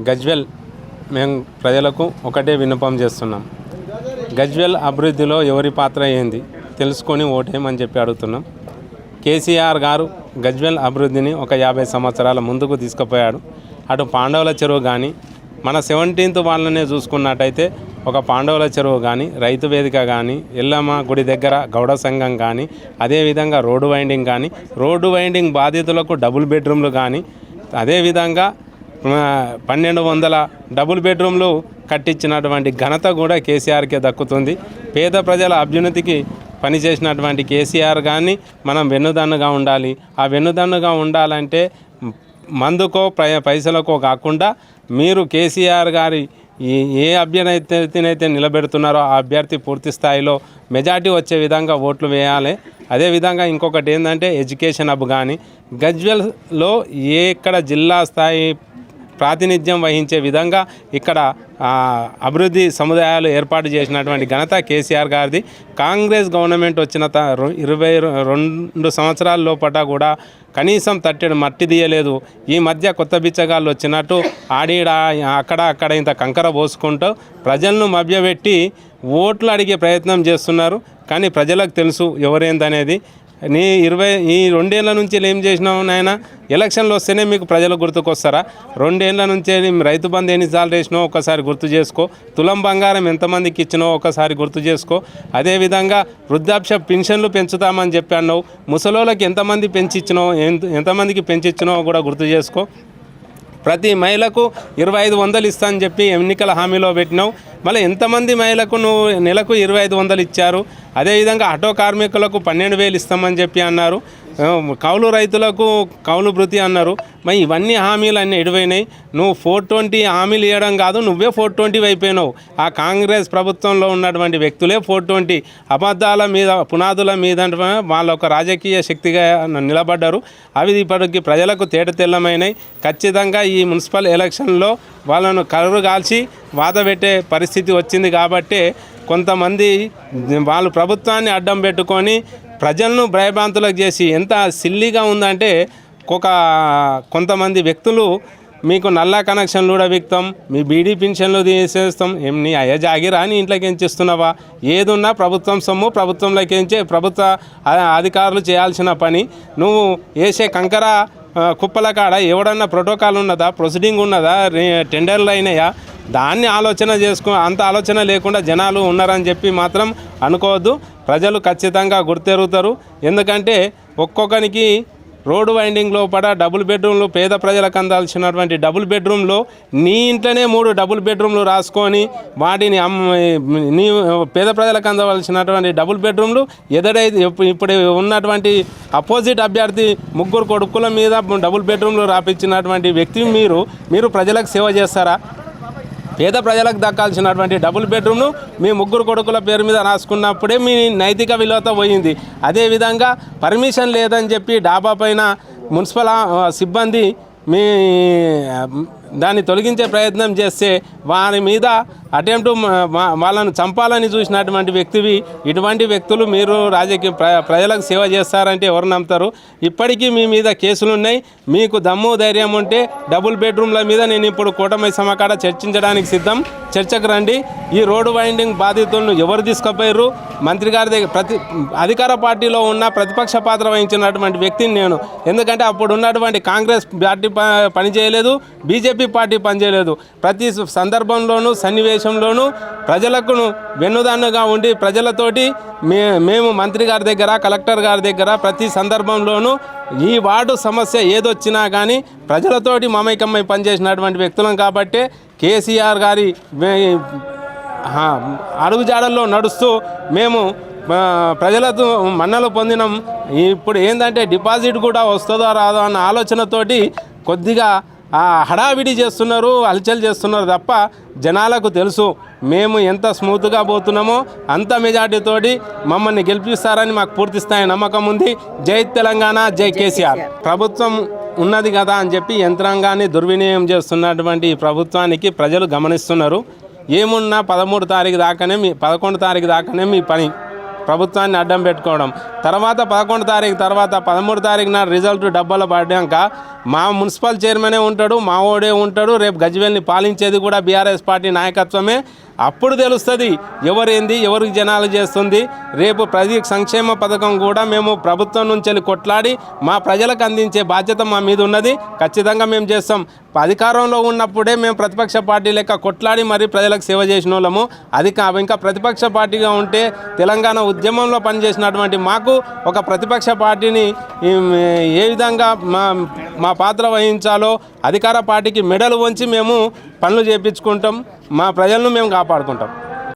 గజ్వేల్ మేము ప్రజలకు ఒకటే విన్నపం చేస్తున్నాం. గజ్వేల్ అభివృద్ధిలో ఎవరి పాత్ర ఏంది తెలుసుకొని ఓటేయమని చెప్పి అడుగుతున్నాం. కేసీఆర్ గారు గజ్వేల్ అభివృద్ధిని ఒక 50 సంవత్సరాల ముందుకు తీసుకుపోయాడు. అటు పాండవుల చెరువు కానీ, మన 17th వాళ్ళనే చూసుకున్నట్టయితే ఒక పాండవుల చెరువు కానీ, రైతు వేదిక కానీ, ఎల్లమ్మ గుడి దగ్గర గౌడ సంఘం కానీ, అదేవిధంగా రోడ్డు వైండింగ్ కానీ, రోడ్డు వైండింగ్ బాధితులకు డబుల్ బెడ్రూమ్లు కానీ, అదేవిధంగా 1200 డబుల్ బెడ్రూమ్లు కట్టించినటువంటి ఘనత కూడా కేసీఆర్కే దక్కుతుంది. పేద ప్రజల అభ్యున్నతికి పనిచేసినటువంటి కేసీఆర్ కానీ మనం వెన్నుదన్నుగా ఉండాలి. ఆ వెన్నుదన్నుగా ఉండాలంటే మందుకో పైసలకో కాకుండా మీరు కేసీఆర్ గారి ఏ అభ్యర్థినైతే నిలబెడుతున్నారో ఆ అభ్యర్థి పూర్తి స్థాయిలో మెజార్టీ వచ్చే విధంగా ఓట్లు వేయాలి. అదేవిధంగా ఇంకొకటి ఏంటంటే ఎడ్యుకేషన్ హబ్ కానీ గజ్వేల్లో ఎక్కడ జిల్లా స్థాయి ప్రాతినిధ్యం వహించే విధంగా ఇక్కడ అభివృద్ధి సముదాయాలు ఏర్పాటు చేసినటువంటి ఘనత కేసీఆర్ గారిది. కాంగ్రెస్ గవర్నమెంట్ వచ్చిన 22 సంవత్సరాల లోపల కూడా కనీసం తట్టెడు మట్టి తీయలేదు. ఈ మధ్య కొత్త బిచ్చగాళ్ళు వచ్చినట్టు ఆడిడ అక్కడ ఇంత కంకర పోసుకుంటూ ప్రజలను మభ్యపెట్టి ఓట్లు అడిగే ప్రయత్నం చేస్తున్నారు. కానీ ప్రజలకు తెలుసు ఎవరేందనేది. ఈ 2 ఏళ్ల నుంచి ఏం చేసినావు నాయన? ఎలక్షన్లు వస్తేనే మీకు ప్రజలు గుర్తుకొస్తారా? 2 ఏళ్ల నుంచే రైతు బంధు ఎన్నిసార్లు వేసినావు ఒకసారి గుర్తు చేసుకో. తులం బంగారం ఎంతమందికి ఇచ్చినావు ఒకసారి గుర్తు చేసుకో. అదేవిధంగా వృద్ధాప్య పెన్షన్లు పెంచుతామని చెప్పి అన్నావు. ముసలోళ్ళకి ఎంతమంది పెంచిచ్చినావు, ఎంతమందికి పెంచిచ్చినావో కూడా గుర్తు చేసుకో. ప్రతి మహిళకు 2500 ఇస్తా అని చెప్పి ఎన్నికల హామీలో పెట్టినావు. మళ్ళీ ఎంతమంది మహిళకు నువ్వు నెలకు 2500 ఇచ్చారు? అదేవిధంగా ఆటో కార్మికులకు 12,000 ఇస్తామని చెప్పి అన్నారు. కౌలు రైతులకు కౌలు భృతి అన్నారు. మరి ఇవన్నీ హామీలు అన్నీ ఎడిపోయినాయి. నువ్వు 420 హామీలు ఇవ్వడం కాదు, నువ్వే 420 అయిపోయినావు. ఆ కాంగ్రెస్ ప్రభుత్వంలో ఉన్నటువంటి వ్యక్తులే 420 అబద్ధాల మీద పునాదుల మీద వాళ్ళ ఒక రాజకీయ శక్తిగా నిలబడ్డారు. అవి ఇప్పటికి ప్రజలకు తేటతెల్లమైనాయి. ఖచ్చితంగా ఈ మున్సిపల్ ఎలక్షన్లో వాళ్ళను కలరు కాల్చి వాత పెట్టే పరిస్థితి వచ్చింది. కాబట్టి కొంతమంది వాళ్ళు ప్రభుత్వాన్ని అడ్డం పెట్టుకొని ప్రజలను భయభ్రాంతులకు చేసి ఎంత సిల్లీగా ఉందంటే కొంతమంది వ్యక్తులు మీకు నల్లా కనెక్షన్లు కూడా విక్తాం, మీ బీడీ పింఛన్లు తీసేస్తాం, నీ అయ్యజాగిరా అని ఇంట్లోకి ఎంచిస్తున్నావా? ఏదున్నా ప్రభుత్వం సొమ్ము ప్రభుత్వంలోకి ఎంచే ప్రభుత్వ అధికారులు చేయాల్సిన పని. నువ్వు వేసే కంకర కుప్పల కాడ ఎవడన్నా ప్రోటోకాల్ ఉన్నదా, ప్రొసీడింగ్ ఉన్నదా, టెండర్లు అయినాయా? దాన్ని ఆలోచన అంత ఆలోచన లేకుండా జనాలు ఉన్నారని చెప్పి మాత్రం అనుకోవద్దు. ప్రజలు ఖచ్చితంగా గుర్తెరుగుతారు. ఎందుకంటే ఒక్కొక్కరికి రోడ్డు వైండింగ్ లోపల డబుల్ బెడ్రూమ్లు పేద ప్రజలకు అందాల్సినటువంటి డబుల్ బెడ్రూమ్లో నీ ఇంట్లోనే 3 డబుల్ బెడ్రూమ్లు రాసుకొని వాటిని నీ పేద ప్రజలకు అందవలసినటువంటి డబుల్ బెడ్రూమ్లు ఇప్పుడు ఉన్నటువంటి అపోజిట్ అభ్యర్థి 3 కొడుకుల మీద డబుల్ బెడ్రూమ్లు రాపించినటువంటి వ్యక్తి మీరు ప్రజలకు సేవ చేస్తారా? పేద ప్రజలకు దక్కాల్సినటువంటి డబుల్ బెడ్రూమ్ను మీ 3 కొడుకుల పేరు మీద రాసుకున్నప్పుడే మీ నైతిక విలువతో పోయింది. అదేవిధంగా పర్మిషన్ లేదని చెప్పి డాబా పైన మున్సిపల్ సిబ్బంది దాన్ని తొలగించే ప్రయత్నం చేస్తే వారి మీద అటెంప్ట్ వాళ్ళను చంపాలని చూసినటువంటి వ్యక్తివి. ఇటువంటి వ్యక్తులు మీరు రాజకీయ ప్రజలకు సేవ చేస్తారంటే ఎవరు నమ్ముతారు? ఇప్పటికీ మీ మీద కేసులు ఉన్నాయి. మీకు దమ్ము ధైర్యం ఉంటే డబుల్ బెడ్రూమ్ల మీద నేను ఇప్పుడు కూటమి సమకాడ చర్చించడానికి సిద్ధం. చర్చకు రండి. ఈ రోడ్డు వైండింగ్ బాధితులను ఎవరు తీసుకుపోయారు? మంత్రి గారి దగ్గర అధికార పార్టీలో ఉన్న ప్రతిపక్ష పాత్ర వహించినటువంటి వ్యక్తిని నేను. ఎందుకంటే అప్పుడు ఉన్నటువంటి కాంగ్రెస్ పార్టీ పనిచేయలేదు, బీజేపీ పార్టీ పనిచేయలేదు. ప్రతి సందర్భంలోనూ సన్నివేశంలోనూ ప్రజలకు వెన్నుదన్నుగా ఉండి ప్రజలతోటి మేము మంత్రి గారి దగ్గర కలెక్టర్ గారి దగ్గర ప్రతి సందర్భంలోనూ ఈ వార్డు సమస్య ఏదొచ్చినా కానీ ప్రజలతోటి మమైకమ్మై పనిచేసినటువంటి వ్యక్తులం. కాబట్టి కేసీఆర్ గారి అడుగుజాడల్లో నడుస్తూ మేము ప్రజలతో మన్నలు పొందినాం. ఇప్పుడు ఏంటంటే డిపాజిట్ కూడా వస్తుందో రాదో అన్న ఆలోచనతోటి కొద్దిగా హడావిడి చేస్తున్నారు, హల్చల్ చేస్తున్నారు తప్ప జనాలకు తెలుసు మేము ఎంత స్మూత్గా పోతున్నామో అంత మెజార్టీతోటి మమ్మల్ని గెలిపిస్తారని మాకు పూర్తి స్థాయి నమ్మకం ఉంది. జై తెలంగాణ, జై కేసీఆర్. ప్రభుత్వం ఉన్నది కదా అని చెప్పి యంత్రాంగాన్ని దుర్వినియోగం చేస్తున్నటువంటి ఈ ప్రభుత్వానికి ప్రజలు గమనిస్తున్నారు. ఏమున్నా 13 తారీఖు దాకానే 11 తారీఖు దాకానే మీ పని. ప్రభుత్వాన్ని అడ్డం పెట్టుకోవడం. తర్వాత 11 తారీఖు తర్వాత 13 తారీఖు నాడు రిజల్ట్ డబ్బాలో పడ్డాక మా మున్సిపల్ చైర్మనే ఉంటాడు, మా ఓడే ఉంటాడు, రేపు గజ్వేల్ని పాలించేది కూడా బీఆర్ఎస్ పార్టీ నాయకత్వమే. అప్పుడు తెలుస్తుంది ఎవరేంది, ఎవరికి జనాలు చేస్తుంది. రేపు ప్రతి సంక్షేమ పథకం కూడా మేము ప్రభుత్వం నుంచి వెళ్ళి కొట్లాడి మా ప్రజలకు అందించే బాధ్యత మా మీద ఉన్నది. ఖచ్చితంగా మేము చేస్తాం. అధికారంలో ఉన్నప్పుడే మేము ప్రతిపక్ష పార్టీ లెక్క కొట్లాడి మరి ప్రజలకు సేవ చేసిన వాళ్ళము. అది ఇంకా ప్రతిపక్ష పార్టీగా ఉంటే తెలంగాణ ఉద్యమంలో పనిచేసినటువంటి మాకు ఒక ప్రతిపక్ష పార్టీని ఏ విధంగా మా పాత్ర వహించాలో అధికార పార్టీకి మెడలు వంచి మేము పనులు చేయించుకుంటాం. మా ప్రజలను మేము కాపాడుకుంటాం.